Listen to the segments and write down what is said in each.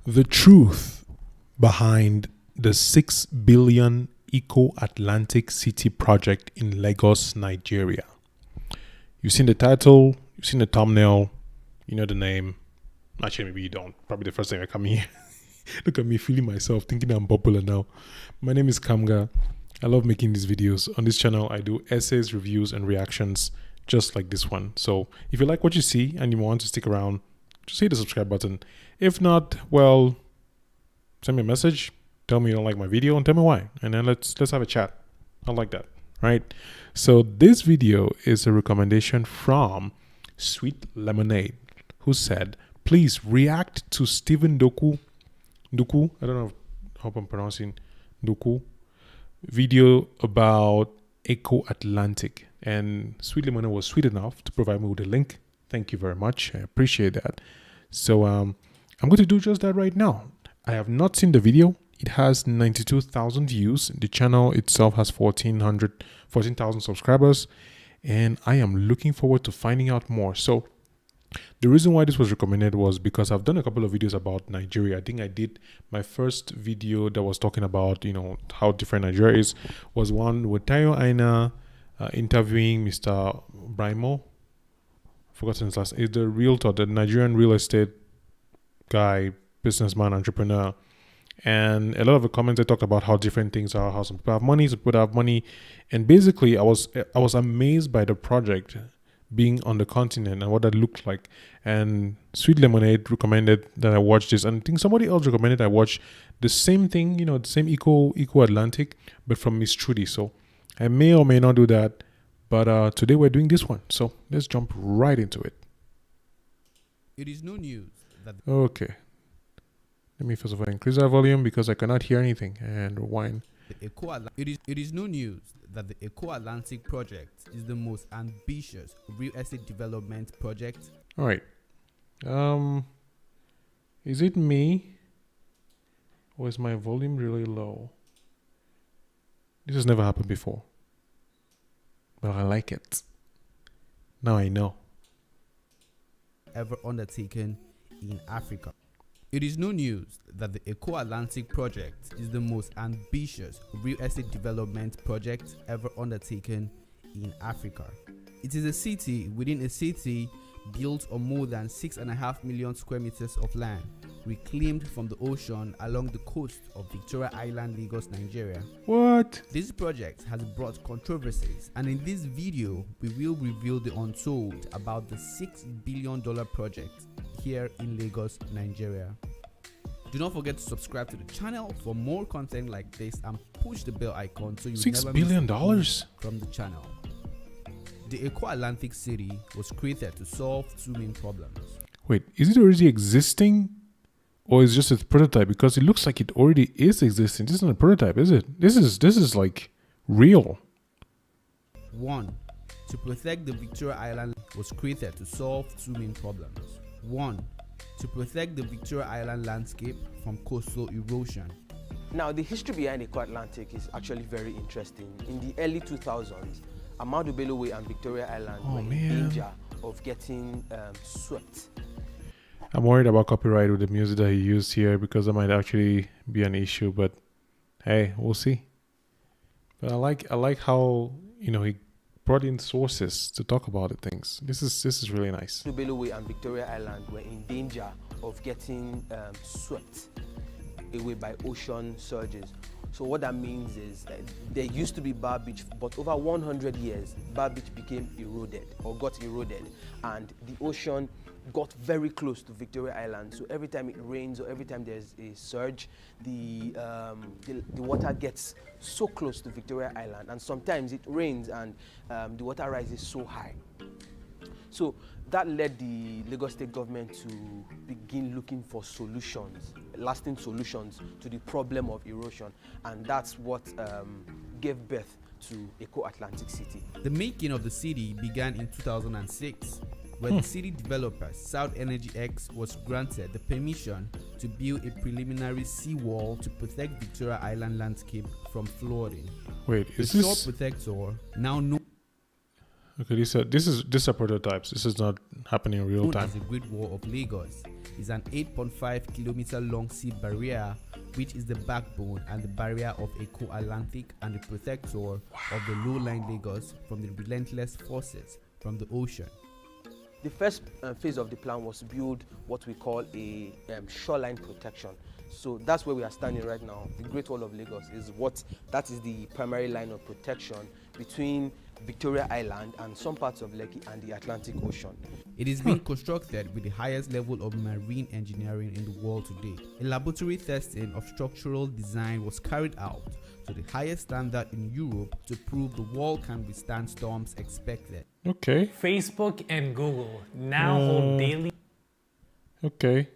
The truth behind the 6 billion Eko Atlantic City project in Lagos, Nigeria. You've seen the title, you've seen the thumbnail, you know the name. Actually, maybe you don't. Probably the first time I come here. Look at me feeling myself, thinking I'm popular now. My name is Kamga. I love making these videos. On this channel, I do essays, reviews, and reactions just like this one. So if you like what you see and you want to stick around, just hit the subscribe button. If not, well, send me a message. Tell me you don't like my video and tell me why. And then let's have a chat. I like that, right? So this video is a recommendation from Sweet Lemonade, who said, please react to Steven Ndukwu, I don't know, I hope I'm pronouncing Ndukwu, video about Eko Atlantic. And Sweet Lemonade was sweet enough to provide me with a link. Thank you very much. I appreciate that. So I'm going to do just that right now. I have not seen the video. It has 92,000 views. The channel itself has 14,000 subscribers. And I am looking forward to finding out more. So the reason why this was recommended was because I've done a couple of videos about Nigeria. I think I did my first video that was talking about, how different Nigeria is, was one with Tayo Aina interviewing Mr. Brimo. Forgotten his last name. Is the realtor, the Nigerian real estate guy, businessman, entrepreneur. And a lot of the comments they talked about how different things are, how some people have money, some people have money. And basically I was amazed by the project being on the continent and what that looked like. And Sweet Lemonade recommended that I watch this, and I think somebody else recommended I watch the same thing, the same Eko Atlantic, but from Miss Trudy. So I may or may not do that, but today we're doing this one. So let's jump right into it. It is no news that okay. Let me first of all increase our volume because I cannot hear anything, and rewind. It is no news that the Eko Atlantic project is the most ambitious real estate development project. All right. Is it me, or is my volume really low? This has never happened before, but I like it. Now I know. Ever undertaken in Africa. It is no news that the Eko Atlantic project is the most ambitious real estate development project ever undertaken in Africa. It is a city within a city built on more than 6.5 million square meters of land, reclaimed from the ocean along the coast of Victoria Island, Lagos, Nigeria. What? This project has brought controversies, and in this video, we will reveal the untold about the $6 billion project here in Lagos, Nigeria. Do not forget to subscribe to the channel for more content like this and push the bell icon so you $6 never billion miss from the channel. The Eko Atlantic City was created to solve two main problems. Wait, is it already existing, or is it just a prototype? Because it looks like it already is existing. This isn't a prototype, is it? This is like real. One, to protect the Victoria Island was created to solve two main problems. One, to protect the Victoria Island landscape from coastal erosion. Now, the history behind Eko Atlantic is actually very interesting. In the early 2000s, Ahmadu Bello Way and Victoria Island were in danger of getting swept. I'm worried about copyright with the music that he used here because that might actually be an issue, but hey, we'll see. But I like how he brought in sources to talk about the things. This is really nice. Bello Way and Victoria Island were in danger of getting swept away by ocean surges. So what that means is there used to be Bar Beach, but over 100 years, Bar Beach became eroded or got eroded, and the ocean got very close to Victoria Island. So every time it rains or every time there's a surge, the water gets so close to Victoria Island, and sometimes it rains and the water rises so high. So that led the Lagos State government to begin looking for solutions, lasting solutions to the problem of erosion, and that's what gave birth to Eko Atlantic City. The making of the city began in 2006, where the city developer, South Energy X, was granted the permission to build a preliminary seawall to protect Victoria Island landscape from flooding. Wait, is the this shore protector, now known Okay, these are prototypes. This is not happening in real time. as the Great Wall of Lagos, is an 8.5 kilometer long sea barrier, which is the backbone and the barrier of Eko Atlantic and the protector of the low-lying Lagos from the relentless forces from the ocean. The first phase of the plan was to build what we call a shoreline protection. So that's where we are standing right now. The Great Wall of Lagos is the primary line of protection between Victoria Island and some parts of Lekki and the Atlantic Ocean. It is being constructed with the highest level of marine engineering in the world today. A laboratory testing of structural design was carried out to the highest standard in Europe to prove the wall can withstand storms expected. Okay. Facebook and Google now hold daily. Okay.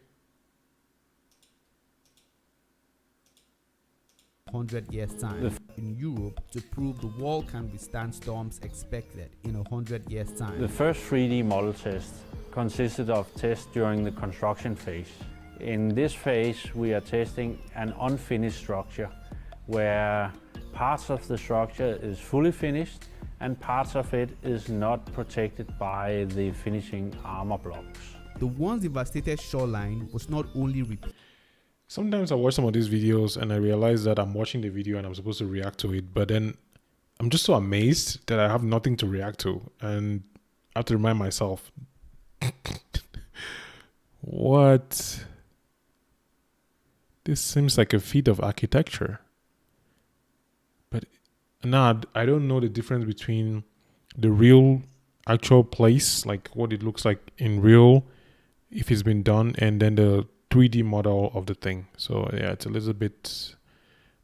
100 years time in Europe to prove the wall can withstand storms expected in 100 years time. The first 3D model test consisted of tests during the construction phase. In this phase we are testing an unfinished structure where parts of the structure is fully finished and parts of it is not protected by the finishing armor blocks. The once devastated shoreline was not only repaired. Sometimes I watch some of these videos and I realize that I'm watching the video and I'm supposed to react to it, but then I'm just so amazed that I have nothing to react to, and I have to remind myself, what? This seems like a feat of architecture. But now I don't know the difference between the real actual place, like what it looks like in real, if it's been done, and then the 3D model of the thing. So yeah, it's a little bit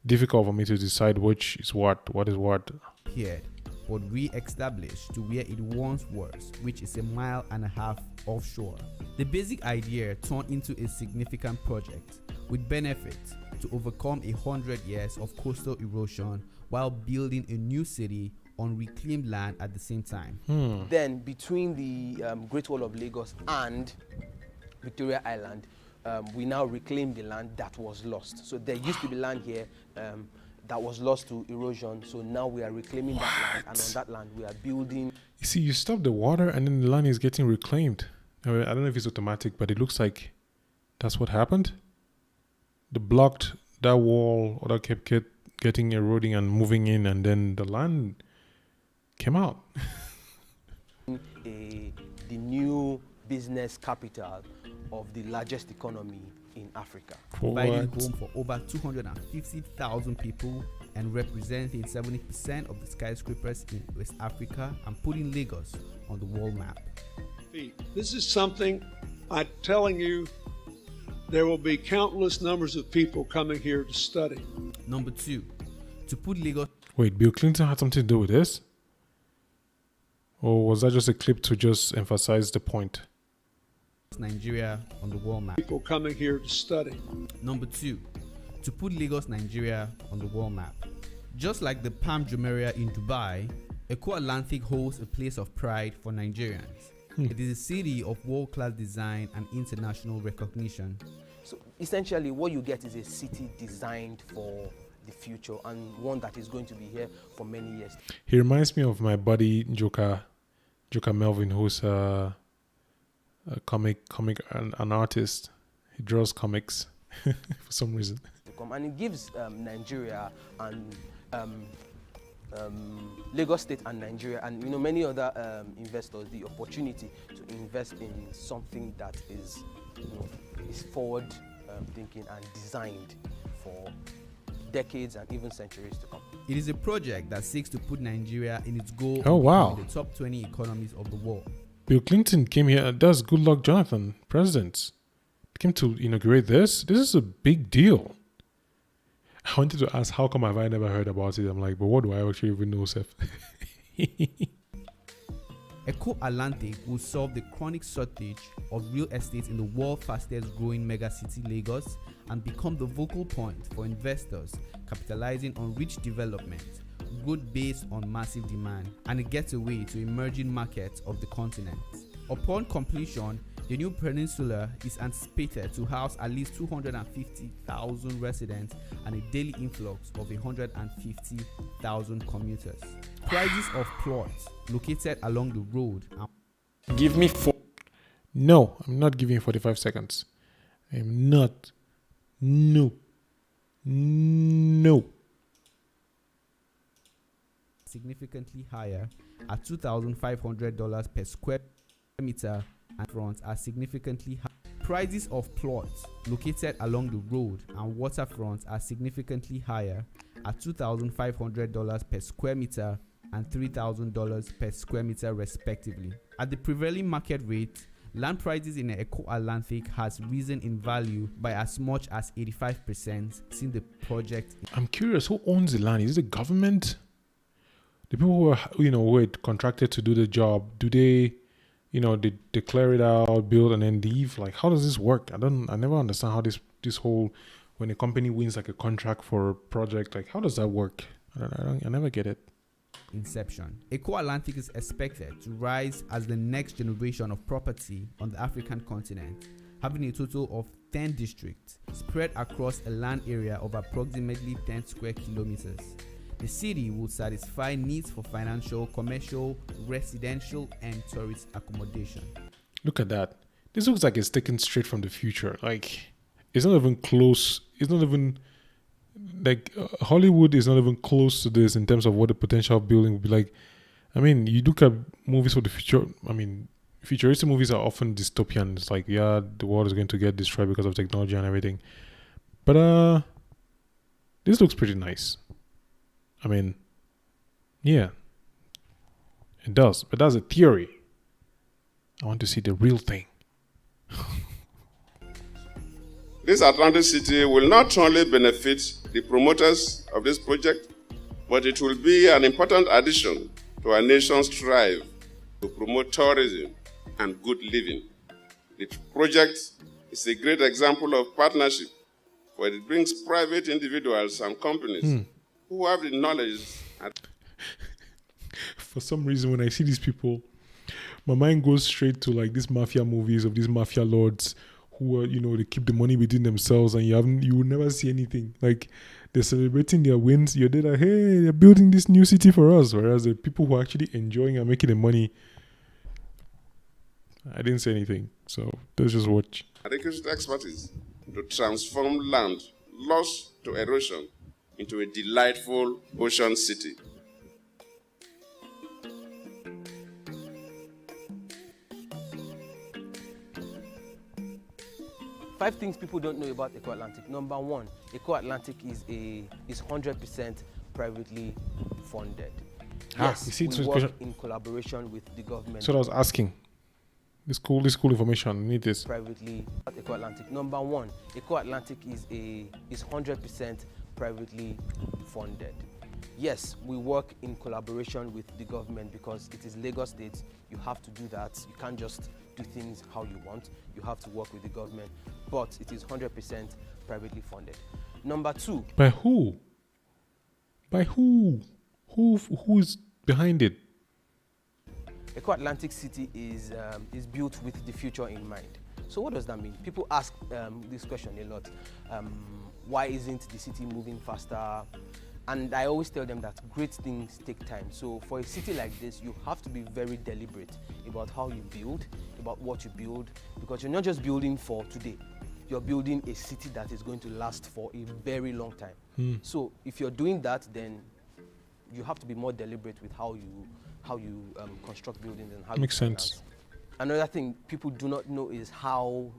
difficult for me to decide which is what is what. Here, but re-established to where it once was, which is 1.5 miles offshore. The basic idea turned into a significant project with benefits to overcome 100 years of coastal erosion while building a new city on reclaimed land at the same time. Then between the Great Wall of Lagos and Victoria Island, we now reclaim the land that was lost. So there used to be land here that was lost to erosion. So now we are reclaiming that land, and on that land we are building. You see, you stop the water and then the land is getting reclaimed. I don't know if it's automatic, but it looks like that's what happened. They blocked that wall, or that kept getting eroding and moving in, and then the land came out. The new business capital of the largest economy in Africa. Providing home for over 250,000 people and representing 70% of the skyscrapers in West Africa, and putting Lagos on the world map. This is something I'm telling you, there will be countless numbers of people coming here to study. Number 2, to put Lagos. Wait, Bill Clinton had something to do with this? Or was that just a clip to just emphasize the point? Nigeria on the world map. People coming here to study. Number 2, to put Lagos, Nigeria on the world map. Just like the Palm Jumeirah in Dubai, Eko Atlantic holds a place of pride for Nigerians. It is a city of world-class design and international recognition. So essentially what you get is a city designed for the future, and one that is going to be here for many years. He reminds me of my buddy Joka Melvin, who's a an artist. He draws comics for some reason. And it gives Nigeria and Lagos State and Nigeria and many other investors the opportunity to invest in something that is is forward thinking and designed for decades and even centuries to come. It is a project that seeks to put Nigeria in its goal of in the top 20 economies of the world. Bill Clinton came here. That's good luck, Jonathan. Presidents came to inaugurate this. This is a big deal. I wanted to ask, how come have I never heard about it? I'm like, but what do I actually even know, Seth? Eko Atlantic will solve the chronic shortage of real estate in the world's fastest growing megacity, Lagos, and become the focal point for investors capitalizing on rich development, growth based on massive demand, and a getaway to emerging markets of the continent. Upon completion, the new peninsula is anticipated to house at least 250,000 residents and a daily influx of 150,000 commuters. Prices of plots located along the road. Give me No, I'm not giving 45 seconds. I am not. No. Significantly higher at $2,500 per square meter, and fronts are significantly higher. Prices of plots located along the road and waterfront are significantly higher at $2,500 per square meter and $3,000 per square meter respectively. At the prevailing market rate, land prices in the Eko Atlantic has risen in value by as much as 85% since the project. I'm curious, who owns the land? Is it the government? The people who are, who are contracted to do the job, do they, they declare it out, build, and then leave? Like, how does this work? I never understand how this whole, when a company wins like a contract for a project, like how does that work? I never get it. Inception. Eko Atlantic is expected to rise as the next generation of property on the African continent, having a total of 10 districts spread across a land area of approximately 10 square kilometers. The city will satisfy needs for financial, commercial, residential, and tourist accommodation. Look at that. This looks like it's taken straight from the future. Like, it's not even close. It's not even like Hollywood is not even close to this in terms of what the potential building would be like. I mean, you look at movies for the future. I mean, futuristic movies are often dystopian. It's like, yeah, the world is going to get destroyed because of technology and everything. But this looks pretty nice. I mean, yeah, it does. But that's a theory. I want to see the real thing. This Atlantic City will not only benefit the promoters of this project, but it will be an important addition to our nation's drive to promote tourism and good living. The project is a great example of partnership, where it brings private individuals and companies who have the knowledge. For some reason, when I see these people, my mind goes straight to like these mafia movies of these mafia lords who are, they keep the money within themselves, and you will never see anything. Like, they're celebrating their wins. You're there like, hey, they're building this new city for us. Whereas the people who are actually enjoying and making the money, I didn't say anything. So let's just watch. Adequate expertise to transform land lost to erosion into a delightful ocean city. Five things people don't know about Eko Atlantic. Number one, Eko Atlantic is 100% privately funded. Yes, we work in collaboration with the government. So I was asking. This cool information. I need this. Privately at Eko Atlantic. Number one, Eko Atlantic is 100% privately funded. Yes, we work in collaboration with the government because it is Lagos State. You have to do that. You can't just do things how you want. You have to work with the government, but it is 100% privately funded. Number two. By who? By who? Who is behind it? Eko Atlantic City is built with the future in mind. So what does that mean? People ask this question a lot. Why isn't the city moving faster? And I always tell them that great things take time. So for a city like this, you have to be very deliberate about how you build, about what you build, because you're not just building for today. You're building a city that is going to last for a very long time. So if you're doing that, then you have to be more deliberate with how you construct buildings and how makes you sense. Another thing people do not know is how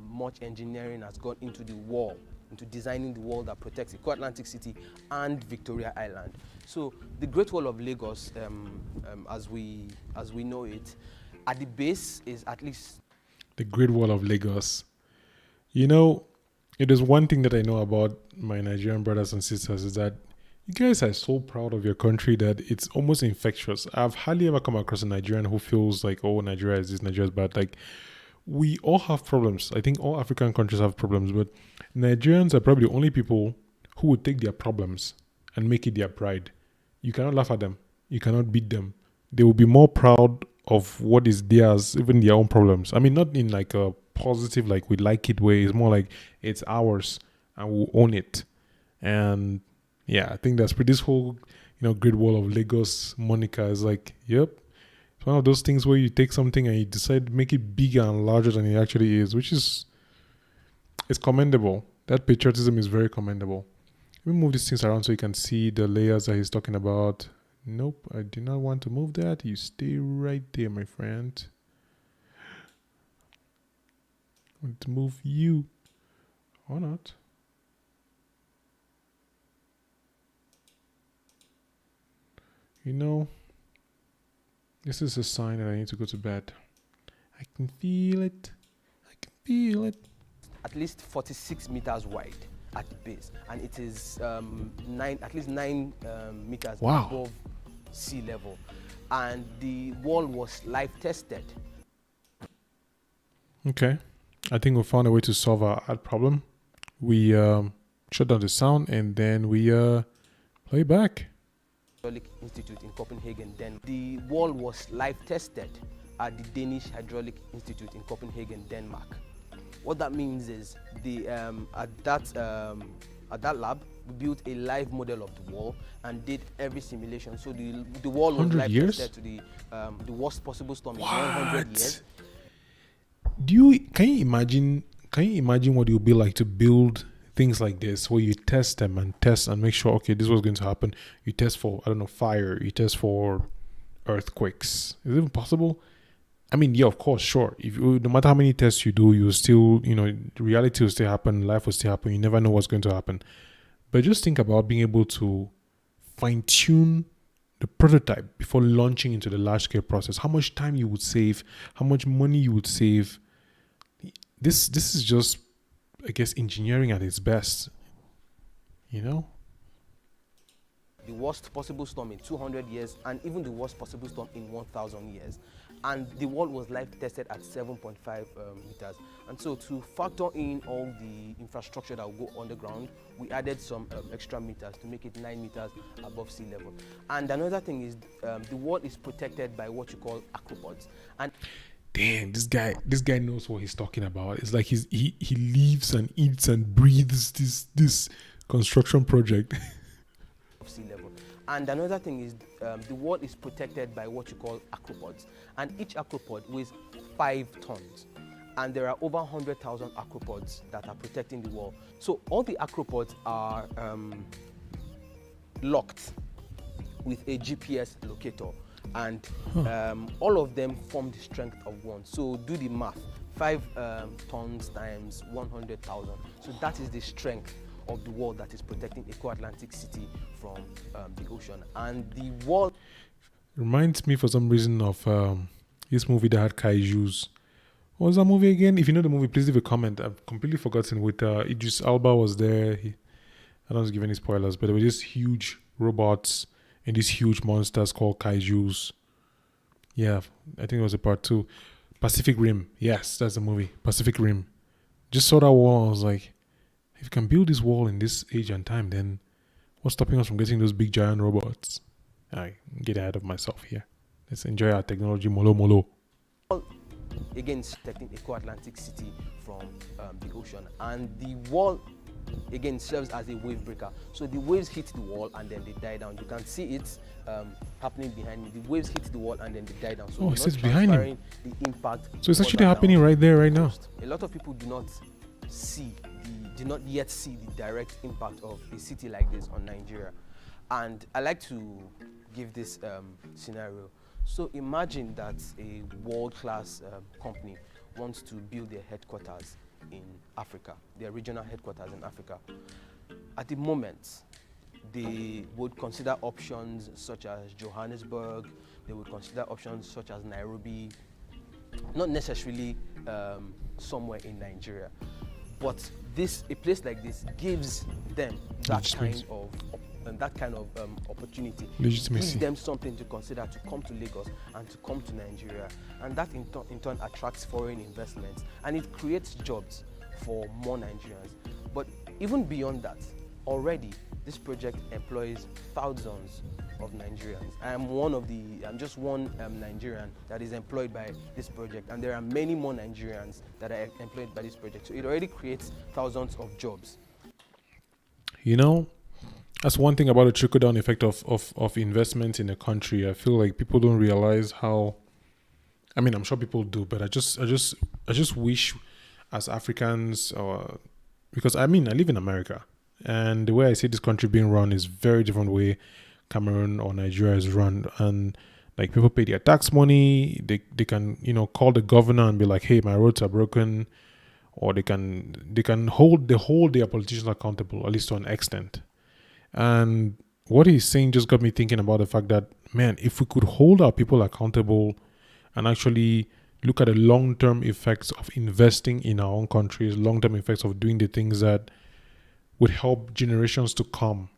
much engineering has gone into the wall, into designing the wall that protects Eko Atlantic City and Victoria Island. So the Great Wall of Lagos, as we know it, at the base is at least the Great Wall of Lagos. It is one thing that I know about my Nigerian brothers and sisters is that you guys are so proud of your country that it's almost infectious. I've hardly ever come across a Nigerian who feels like, oh, Nigeria is this, Nigeria is bad. Like, we all have problems. I think all African countries have problems, but Nigerians are probably the only people who would take their problems and make it their pride. You cannot laugh at them. You cannot beat them. They will be more proud of what is theirs, even their own problems. I mean, not in like a positive, like we like it way. It's more like it's ours and we'll own it. And yeah, I think that's pretty, this whole, Great Wall of Lagos Monica is like, yep. It's one of those things where you take something and you decide to make it bigger and larger than it actually is, which is, It's commendable. That patriotism is very commendable. Let me move these things around so you can see the layers that he's talking about. Nope, I do not want to move that. You stay right there, my friend. I want to move you. Or not. You know, this is a sign that I need to go to bed. I can feel it. I can feel it. At least 46 meters wide at the base, and it is at least 9 meters Wow. above sea level. And the wall was live tested. Okay. I think we found a way to solve our ad problem. We shut down the sound and then we play back. Hydraulic Institute in Copenhagen. Then the wall was live tested at the Danish Hydraulic Institute in Copenhagen, Denmark. What that means is at that lab we built a live model of the wall and did every simulation. So the wall was 100 live years? tested to the worst possible storm in 100 years. Can you imagine what it would be like to build things like this, where you test them and make sure, okay, this was going to happen. You test for, I don't know, fire. You test for earthquakes. Is it even possible? I mean, yeah, of course, sure. No matter how many tests you do, you still, reality will still happen. Life will still happen. You never know what's going to happen. But just think about being able to fine tune the prototype before launching into the large scale process. How much time you would save, how much money you would save. This is just, I guess, engineering at its best. The worst possible storm in 200 years and even the worst possible storm in 1,000 years. And the wall was live tested at 7.5 meters. And so to factor in all the infrastructure that will go underground, we added some extra meters to make it 9 meters above sea level. And another thing is the wall is protected by what you call acropods. And damn, this guy knows what he's talking about. It's like he lives and eats and breathes this construction project. Sea level. And another thing is the wall is protected by what you call acropods, and each acropod weighs 5 tons, and there are over 100,000 acropods that are protecting the wall. So all the acropods are locked with a GPS locator, and all of them form the strength of one. So do the math, 5 tons times 100,000. So that is the strength of the wall that is protecting Eko Atlantic City from the ocean. And the wall reminds me for some reason of this movie that had kaijus. What was that movie again? If you know the movie, please leave a comment. I've completely forgotten. With Idris Elba was there. I don't want to give any spoilers, but there were these huge robots and these huge monsters called kaijus. Yeah, I think it was a part 2. Pacific Rim. Yes, that's the movie. Pacific Rim. Just saw that wall. I was like, if you can build this wall in this age and time, then what's stopping us from getting those big giant robots? I get ahead of myself here. Let's enjoy our technology, molo molo. Again, protecting Eko Atlantic City from the ocean. And the wall, again, serves as a wave breaker. So the waves hit the wall and then they die down. You can see it happening behind me. The waves hit the wall and then they die down. So it's behind him. The impact. So it's actually happening right there, right now. A lot of people do not yet see the direct impact of a city like this on Nigeria. And I like to give this scenario. So imagine that a world-class company wants to build their headquarters in Africa, their regional headquarters in Africa. At the moment, they would consider options such as Johannesburg, they would consider options such as Nairobi, not necessarily somewhere in Nigeria. But a place like this gives them that kind of opportunity. Legitimacy. Gives them something to consider to come to Lagos and to come to Nigeria, and that in turn attracts foreign investments and it creates jobs for more Nigerians. But even beyond that, already this project employs thousands of Nigerians. I'm just one Nigerian that is employed by this project, and there are many more Nigerians that are employed by this project. So it already creates thousands of jobs. That's one thing about the trickle-down effect of investment in a country. I feel like people don't realize how. I mean, I'm sure people do, but I just wish, as Africans or because I mean, I live in America, and the way I see this country being run is very different way Cameroon or Nigeria is run. And like, people pay their tax money, they can, you know, call the governor and be like, hey, my roads are broken, or they can hold their politicians accountable, at least to an extent. And what he's saying just got me thinking about the fact that, man, if we could hold our people accountable and actually look at the long-term effects of investing in our own countries, long-term effects of doing the things that would help generations to come,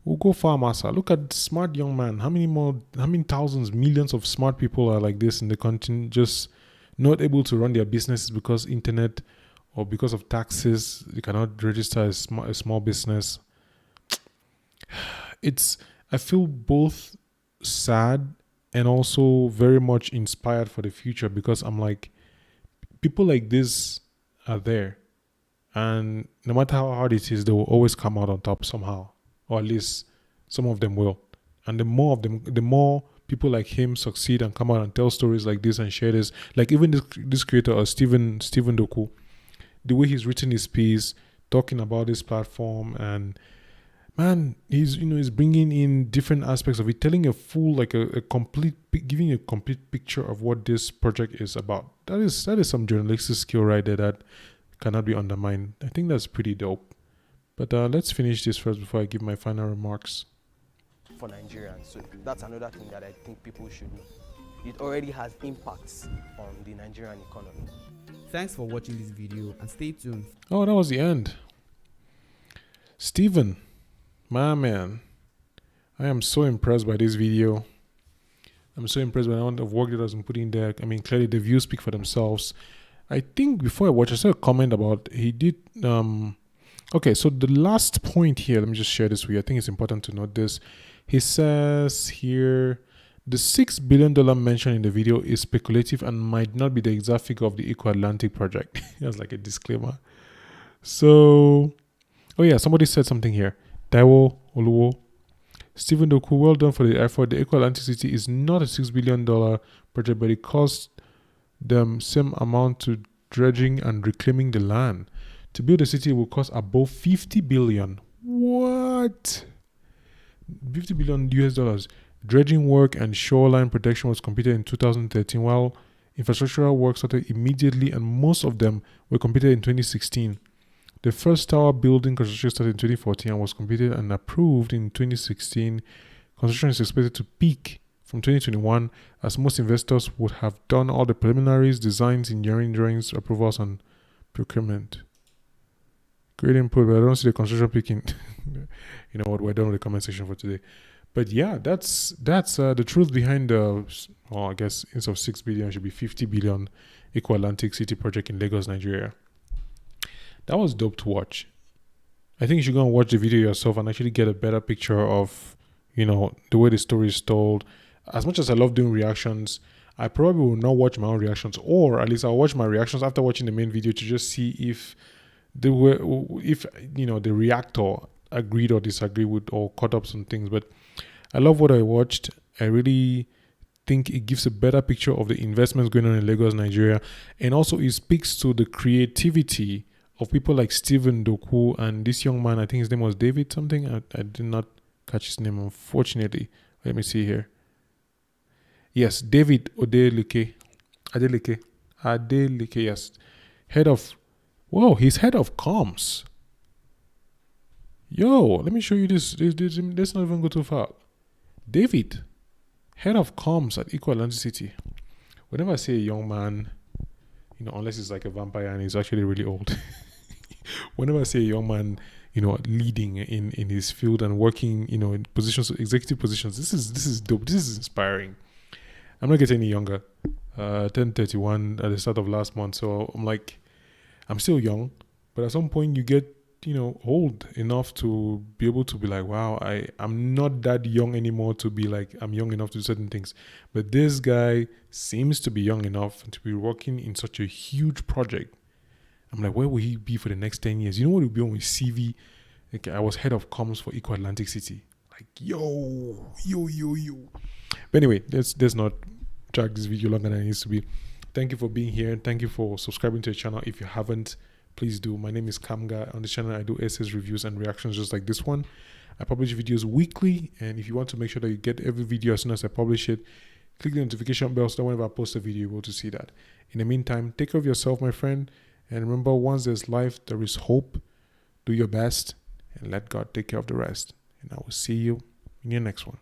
we'll go far, Massa. Look at smart young man. How many thousands, millions of smart people are like this in the country, just not able to run their businesses because internet or because of taxes. They cannot register a small business. I feel both sad and also very much inspired for the future, because I'm like, people like this are there, and no matter how hard it is, they will always come out on top somehow, or at least some of them will. And the more people like him succeed and come out and tell stories like this and share this, like even this creator, Steven Ndukwu, the way he's written his piece talking about this platform, and man, he's bringing in different aspects of it, telling a full, like giving a complete picture of what this project is about. That is some journalistic skill right there that cannot be undermined. I think that's pretty dope. But let's finish this first before I give my final remarks. For Nigerians, so that's another thing that I think people should know. It already has impacts on the Nigerian economy. Thanks for watching this video, and stay tuned. Oh, that was the end. Steven, my man, I am so impressed by this video. I'm so impressed by the amount of work that has been put in there. I mean, clearly the views speak for themselves. I think before I watch, I saw a comment about he did. Okay, so the last point here, let me just share this with you. I think it's important to note this. He says here, the $6 billion mentioned in the video is speculative and might not be the exact figure of the Eko Atlantic project. That's like a disclaimer. So, oh yeah, somebody said something here. Taiwo Oluwo, Steven Ndukwu, well done for the effort. The Eko Atlantic City is not a $6 billion project, but it cost them same amount to dredging and reclaiming the land. To build the city will cost above 50 billion. What? 50 billion US dollars. Dredging work and shoreline protection was completed in 2013, while infrastructural work started immediately, and most of them were completed in 2016. The first tower building construction started in 2014 and was completed and approved in 2016. Construction is expected to peak from 2021, as most investors would have done all the preliminaries, designs, engineering drawings, approvals, and procurement. Great input, but I don't see the construction peaking. You know what? We're done with the comment section for today. But yeah, that's the truth behind the, I guess instead of 6 billion, it should be 50 billion Eko Atlantic City project in Lagos, Nigeria. That was dope to watch. I think you should go and watch the video yourself and actually get a better picture of, the way the story is told. As much as I love doing reactions, I probably will not watch my own reactions, or at least I'll watch my reactions after watching the main video to just see if the reactor agreed or disagreed with or caught up some things. But I love what I watched. I really think it gives a better picture of the investments going on in Lagos, Nigeria, and also it speaks to the creativity of people like Steven Ndukwu and this young man. I think his name was David something. I did not catch his name, unfortunately. Let me see here. Yes, David Adeleke, yes. He's head of comms. Yo, let me show you this. Let's not even go too far. David, head of comms at Eko Atlantic City. Whenever I say a young man, unless it's like a vampire and he's actually really old. Whenever I say a young man, leading in his field and working, in positions, executive positions, this is dope. This is inspiring. I'm not getting any younger. Turned 31 at the start of last month, so I'm like, I'm still young, but at some point you get, old enough to be able to be like, wow, I'm not that young anymore to be like, I'm young enough to do certain things. But this guy seems to be young enough to be working in such a huge project. I'm like, where will he be for the next 10 years? You know what will be on his CV? Like, I was head of comms for Eko Atlantic City. Like, yo. But anyway, let's not drag this video longer than it needs to be. Thank you for being here. Thank you for subscribing to the channel. If you haven't, please do. My name is Kamga. On this channel, I do essays, reviews, and reactions just like this one. I publish videos weekly, and if you want to make sure that you get every video as soon as I publish it, click the notification bell so that whenever I post a video, you're able to see that. In the meantime, take care of yourself, my friend, and remember, once there's life, there is hope. Do your best, and let God take care of the rest. And I will see you in your next one.